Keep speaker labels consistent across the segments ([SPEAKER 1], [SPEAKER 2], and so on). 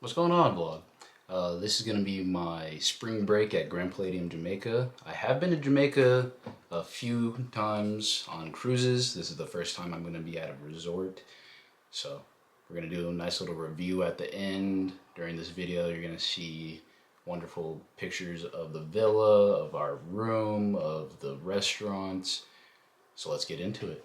[SPEAKER 1] What's going on, vlog? This is going to be my spring break at Grand Palladium Jamaica. I have been to Jamaica a few times on cruises. This is the first time I'm going to be at a resort. So we're going to do a nice little review at the end. During this video, you're going to see wonderful pictures of the villa, of our room, of the restaurants. So let's get into it.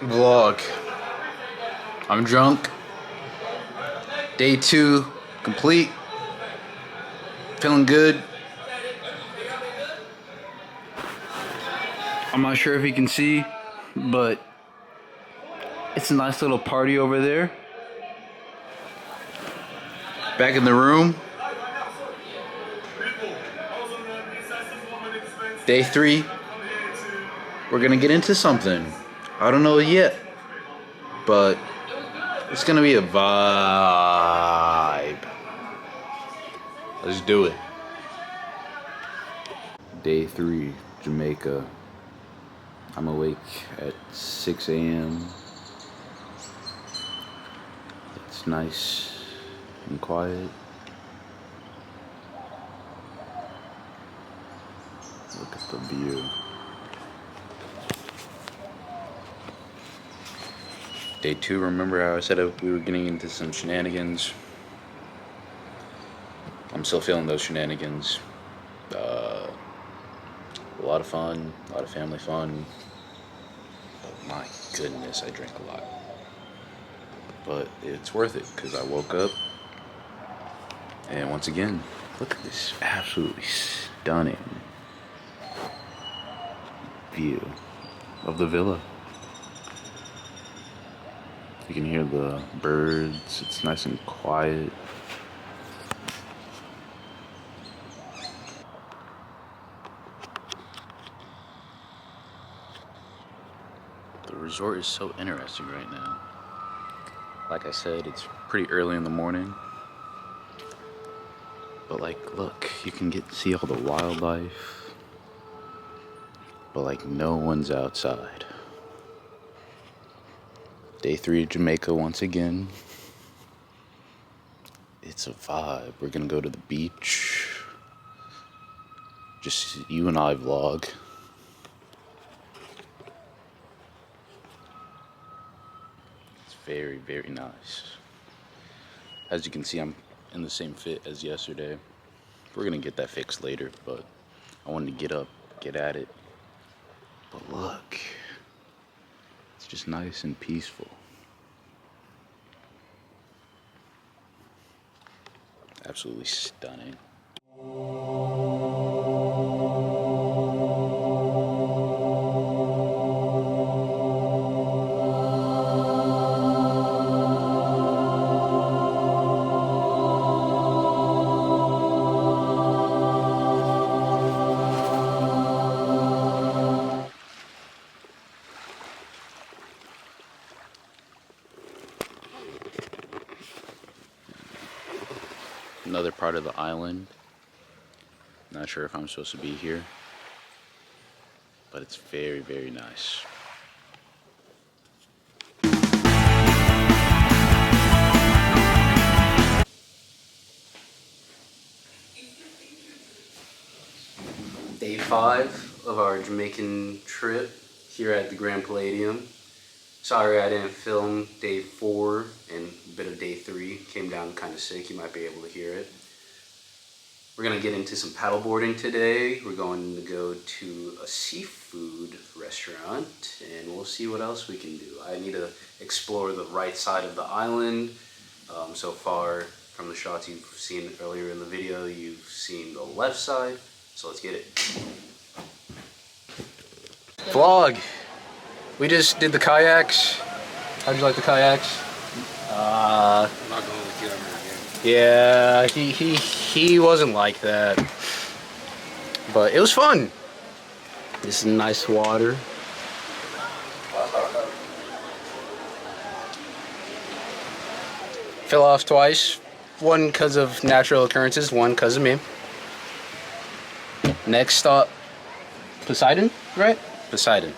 [SPEAKER 1] Vlog. I'm drunk. Day 2 complete. Feeling good. I'm not sure if you can see, but it's a nice little party over there. Back in the room. Day 3. We're gonna get into something. I don't know yet, but it's gonna be a vibe. Let's do it. Day 3, Jamaica. I'm awake at 6 a.m. It's nice and quiet. Look at the view. Day 2, remember how I said we were getting into some shenanigans? I'm still feeling those shenanigans. A lot of fun, a lot of family fun. Oh my goodness, I drank a lot. But it's worth it, because I woke up, and once again, look at this absolutely stunning view of the villa. You can hear the birds, it's nice and quiet. The resort is so interesting right now. Like I said, it's pretty early in the morning. But like, look, you can see all the wildlife. But like, no one's outside. Day 3 of Jamaica once again. It's a vibe. We're gonna go to the beach. Just you and I vlog. It's very, very nice. As you can see, I'm in the same fit as yesterday. We're gonna get that fixed later, but I wanted to get up, get at it. But look, it's just nice and peaceful. Absolutely stunning. Another part of the island. Not sure if I'm supposed to be here, but it's very, very nice. Day 5 of our Jamaican trip here at the Grand Palladium. Sorry I didn't film day 4 and a bit of day 3. Came down kind of sick, you might be able to hear it. We're gonna get into some paddleboarding today. We're going to go to a seafood restaurant and we'll see what else we can do. I need to explore the right side of the island So far from the shots you've seen earlier in the video, you've seen the left side, so let's get it. Vlog! We just did the kayaks. How'd you like the kayaks?
[SPEAKER 2] I'm not going with you ever again.
[SPEAKER 1] Yeah, he wasn't like that. But it was fun. This is nice water. Fell off twice. One because of natural occurrences, one because of me. Next stop, Poseidon, right? Poseidon.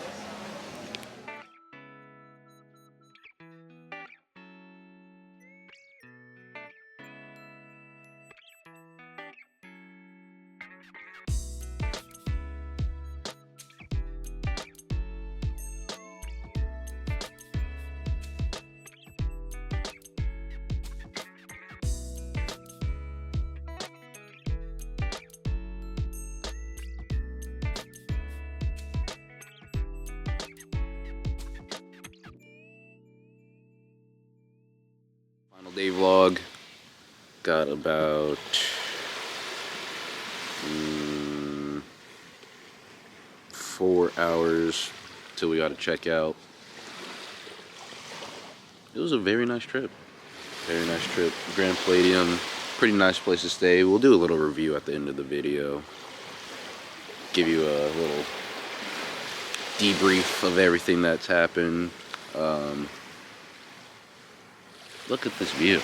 [SPEAKER 1] Final day vlog. Got about 4 hours till we got to check out. It was a very nice trip. Very nice trip. Grand Palladium, pretty nice place to stay. We'll do a little review at the end of the video. Give you a little debrief of everything that's happened. Look at this view.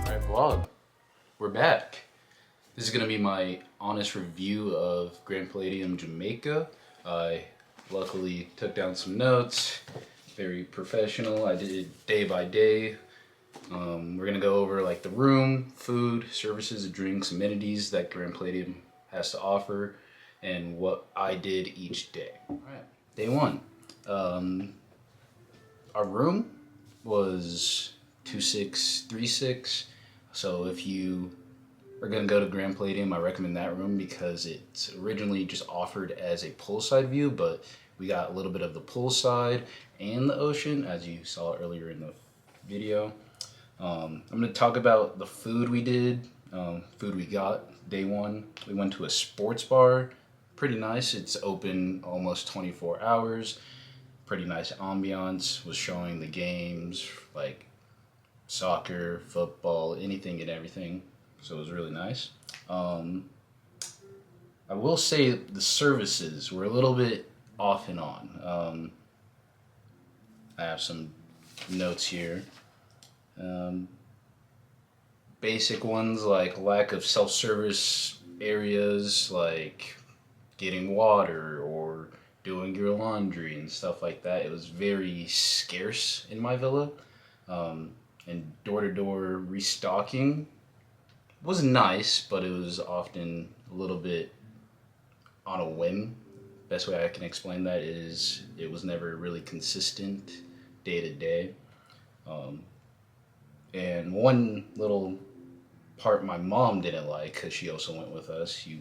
[SPEAKER 1] Alright, vlog. We're back. This is gonna be my honest review of Grand Palladium Jamaica. I luckily took down some notes. Very professional. I did it day by day. We're gonna go over like the room, food, services, drinks, amenities that Grand Palladium has to offer, and what I did each day. Alright, day one. Our room was 2636. So if you are gonna go to Grand Palladium, I recommend that room because it's originally just offered as a poolside view, but we got a little bit of the poolside and the ocean, as you saw earlier in the video. I'm gonna talk about the food we did, food we got. Day one, we went to a sports bar. Pretty nice. It's open almost 24 hours. Pretty nice ambiance. Was showing the games like soccer, football, anything and everything. So it was really nice. I will say the services were a little bit off and on. I have some notes here. Basic ones like lack of self-service areas, like getting water or doing your laundry and stuff like that. It was very scarce in my villa. And door-to-door restocking was nice, but it was often a little bit on a whim. Best way I can explain that is it was never really consistent day to day. And one little part my mom didn't like, because she also went with us, you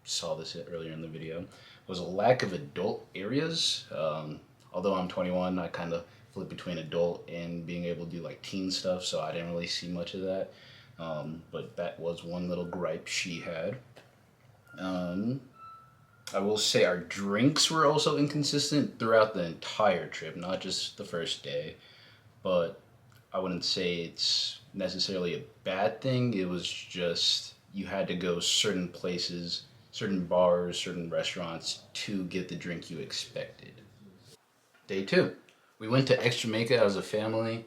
[SPEAKER 1] saw this earlier in the video, was a lack of adult areas. Although I'm 21, I kind of flip between adult and being able to do like teen stuff, so I didn't really see much of that. But that was one little gripe she had. I will say our drinks were also inconsistent throughout the entire trip, not just the first day. But I wouldn't say it's necessarily a bad thing. It was just you had to go certain places certain bars, certain restaurants to get the drink you expected. Day two, we went to X Jamaica as a family.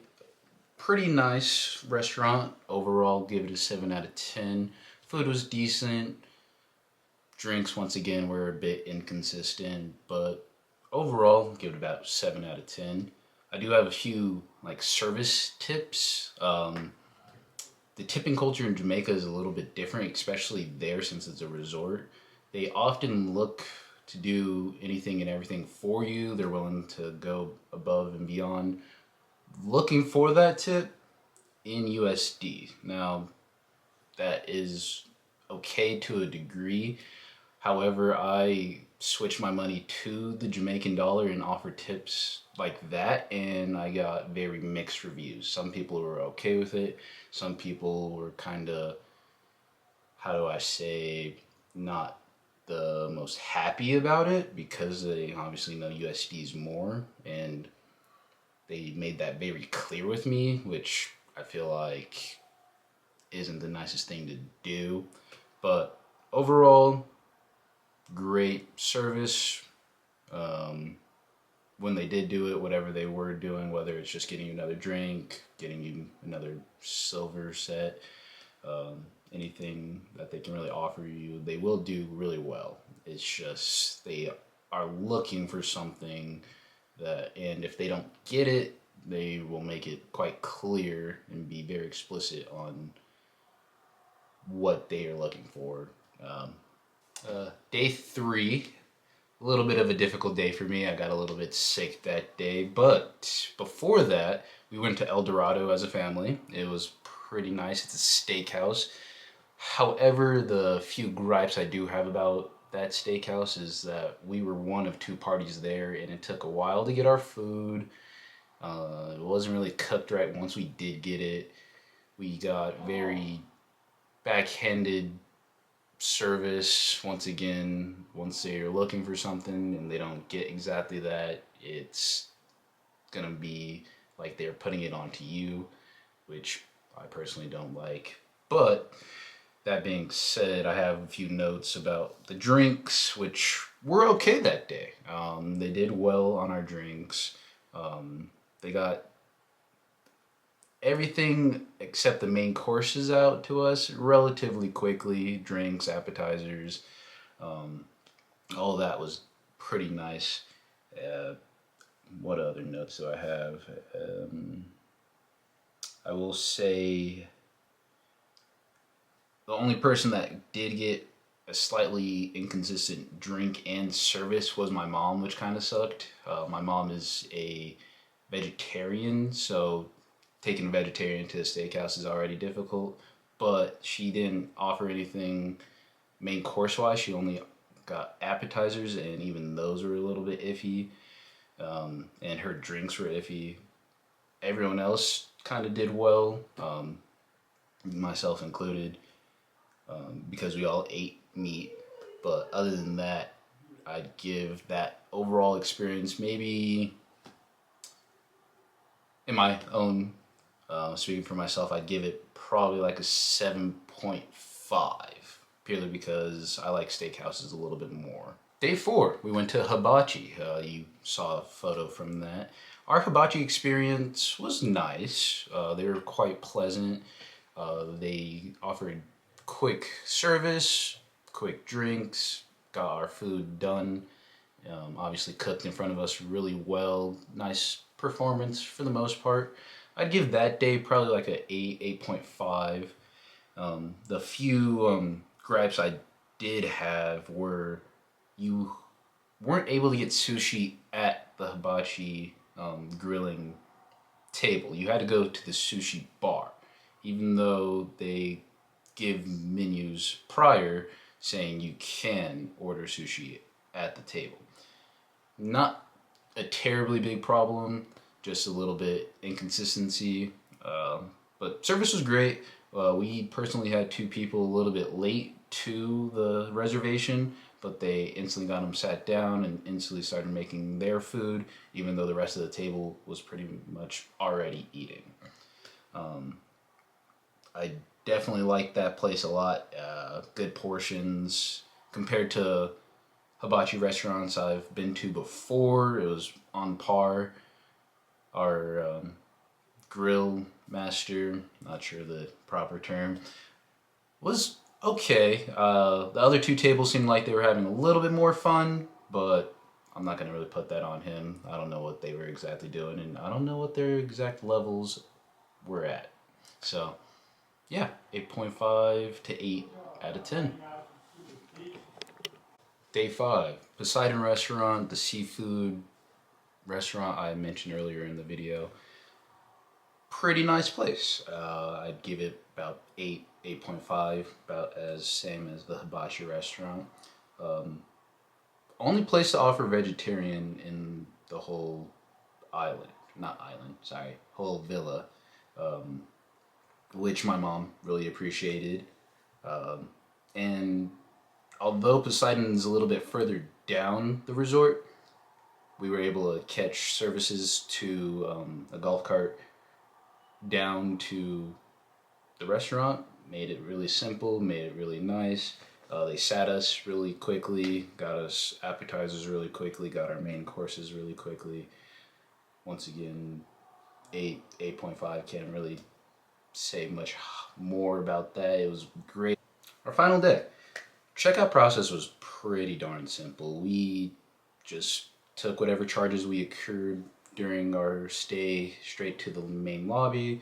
[SPEAKER 1] Pretty nice restaurant overall. Give it a 7 out of 10. Food was decent. Drinks once again were a bit inconsistent, but overall give it about 7 out of 10. I do have a few like service tips. The tipping culture in Jamaica is a little bit different, especially there since it's a resort. They often look to do anything and everything for you. They're willing to go above and beyond looking for that tip in USD. Now, that is okay to a degree. However, I switched my money to the Jamaican dollar and offered tips like that, and I got very mixed reviews. Some people were okay with it, some people were kind of, how do I say, not the most happy about it because they obviously know USD is more, and they made that very clear with me, which I feel like isn't the nicest thing to do. But overall, great service. Um, when they did do it, whatever they were doing, whether it's just getting you another drink, getting you another silver set, anything that they can really offer you, they will do really well. It's just they are looking for something that, and if they don't get it, they will make it quite clear and be very explicit on what they are looking for. Um, Day three, a little bit of a difficult day for me. I got a little bit sick that day, but before that, we went to El Dorado as a family. It was pretty nice. It's a steakhouse. However, the few gripes I do have about that steakhouse is that we were one of two parties there, and it took a while to get our food. It wasn't really cooked right once we did get it. We got very backhanded service once again. Once they're looking for something and they don't get exactly that, it's gonna be like they're putting it onto you, which I personally don't like. But that being said, I have a few notes about the drinks, which were okay that day. They did well on our drinks. They got everything except the main courses out to us relatively quickly. Drinks, appetizers, um, all that was pretty nice. Uh, what other notes do I have? I will say the only person that did get a slightly inconsistent drink and service was my mom, which kind of sucked. My mom is a vegetarian, so taking a vegetarian to a steakhouse is already difficult. But she didn't offer anything main course wise. She only got appetizers, and even those were a little bit iffy. And her drinks were iffy. Everyone else kind of did well, myself included, because we all ate meat. But other than that, I'd give that overall experience maybe, in my own, speaking for myself, I'd give it probably like a 7.5, purely because I like steakhouses a little bit more. Day four, we went to Hibachi. You saw a photo from that. Our hibachi experience was nice. They were quite pleasant. They offered quick service, quick drinks, got our food done. Obviously cooked in front of us really well. Nice performance for the most part. I'd give that day probably like a 8, 8.5. The few gripes I did have were you weren't able to get sushi at the hibachi grilling table. You had to go to the sushi bar, even though they give menus prior saying you can order sushi at the table. Not a terribly big problem, just a little bit inconsistency. But service was great. We personally had two people a little bit late to the reservation, but they instantly got them sat down and instantly started making their food, even though the rest of the table was pretty much already eating. I definitely liked that place a lot. Good portions. compared to hibachi restaurants I've been to before, it was on par. Our grill master, not sure the proper term, was okay. The other two tables seemed like they were having a little bit more fun, but I'm not gonna really put that on him. I don't know what they were exactly doing, and I don't know what their exact levels were at. So, yeah, 8.5 to 8 out of 10. Day 5, Poseidon Restaurant, the seafood restaurant I mentioned earlier in the video. Pretty nice place. I'd give it about 8, 8.5, about as same as the hibachi restaurant. Only place to offer vegetarian in the whole island. Not island, sorry, whole villa. Which my mom really appreciated. And although Poseidon is a little bit further down the resort, we were able to catch services to a golf cart down to the restaurant. Made it really simple, made it really nice. They sat us really quickly, got us appetizers really quickly, got our main courses really quickly. Once again, 8.5, can't really say much more about that. It was great. Our final day. Checkout process was pretty darn simple. We just took whatever charges we incurred during our stay straight to the main lobby,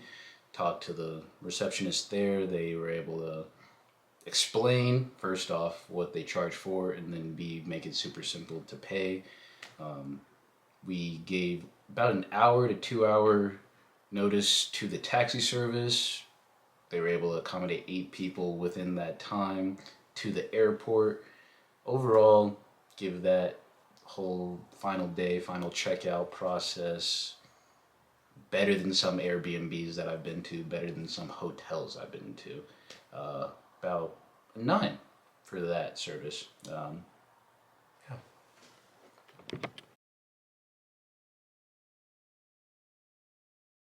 [SPEAKER 1] talked to the receptionist there. They were able to explain, first off, what they charge for, and then B, make it super simple to pay. We gave about an hour to 2 hour notice to the taxi service. They were able to accommodate 8 people within that time to the airport. Overall, give that whole final day, final checkout process better than some Airbnbs that I've been to, better than some hotels I've been to. About a 9 for that service.